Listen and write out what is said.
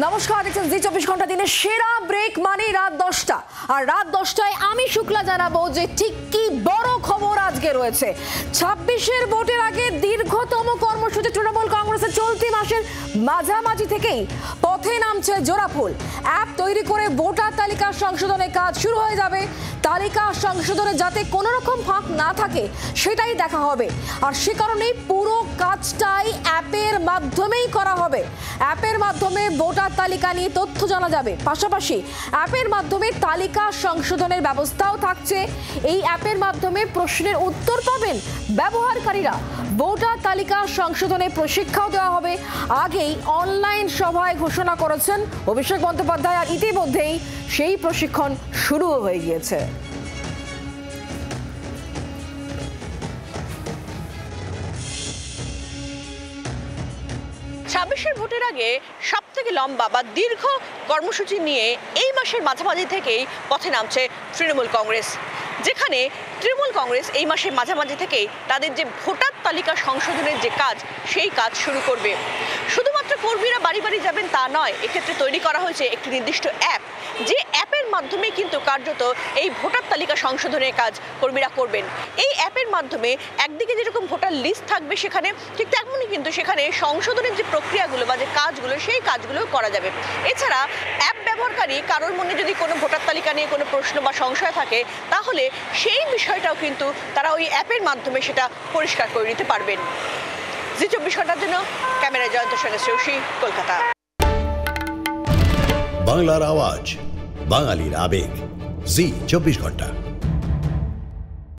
নমস্কার, দেখছেন জি 24 ঘন্টা দিনে সেরা ব্রেক মানে রাত 10টা। আর রাত 10টায় আমি শুক্লা জানাবো যে ঠিক কি বড় খবর আজকে রয়েছে। 26-এর ভোটের আগে দীর্ঘতম কর্মসূচি তৃণমূল কংগ্রেসের চলতি মাসের মাঝামাঝি থেকেই পথে নামছে জোড়াফুল। অ্যাপ তৈরি করে ভোটার তালিকা সংশোধনের কাজ শুরু হয়ে যাবে। তালিকা সংশোধনে যাতে কোনো রকম ফাঁক না থাকে সেটাই দেখা হবে। আর সে কারণেই পুরো কাজটাই অ্যাপের মাধ্যমেই করা হবে। অ্যাপের মাধ্যমে ভোটার তালিকা নিয়ে তথ্য জানা যাবে, পাশাপাশি অ্যাপের মাধ্যমে তালিকা সংশোধনের ব্যবস্থাও থাকছে। এই অ্যাপের মাধ্যমে প্রশ্নের উত্তর পাবেন ব্যবহারকারীরা। ভোটার তালিকা সংশোধনে প্রশিক্ষণ দেওয়া হবে। আগেই অনলাইন সভায় ঘোষণা করেছেন অভিষেক বন্দ্যোপাধ্যায়, আর ইতিমধ্যেই সেই প্রশিক্ষণ শুরু হয়ে গিয়েছে। ছাব্বিশের ভোটের আগে সব থেকে লম্বা বা দীর্ঘ কর্মসূচি নিয়ে এই মাসের মাঝামাঝি থেকেই পথে নামছে তৃণমূল কংগ্রেস, যেখানে তৃণমূল কংগ্রেস এই মাসের মাঝামাঝি থেকেই তাদের যে ভোটার তালিকা সংশোধনের যে কাজ সেই কাজ শুরু করবে। শুধুমাত্র কর্মীরা বাড়ি বাড়ি যাবেন তা নয়, এক্ষেত্রে তৈরি করা হয়েছে একটি নির্দিষ্ট অ্যাপ, যে অ্যাপের মাধ্যমে কিন্তু কার্যত এই ভোটার তালিকা সংশোধনের কাজ কর্মীরা করবেন। এই অ্যাপের মাধ্যমে একদিকে যেরকম ভোটার লিস্ট থাকবে সেখানে, ঠিক তেমনই কিন্তু সেখানে সংশোধনের যে প্রক্রিয়াগুলো বা যে কাজগুলো সেই কাজগুলো করা যাবে। এছাড়া অ্যাপ ব্যবহারকারী কারোর মনে যদি কোনো ভোটার তালিকা নিয়ে কোনো প্রশ্ন বা সংশয় থাকে তাহলে সেই বিষয়টাও কিন্তু তারা ওই অ্যাপের মাধ্যমে সেটা পরিষ্কার করে নিতে পারবেন। জি 24 ঘন্টার জন্য ক্যামেরায় জয়ন্ত সেনের শ্রেয়সী, কলকাতা। বাংলার আওয়াজ, বাঙালির আবেগ, জি 24 ঘন্টা।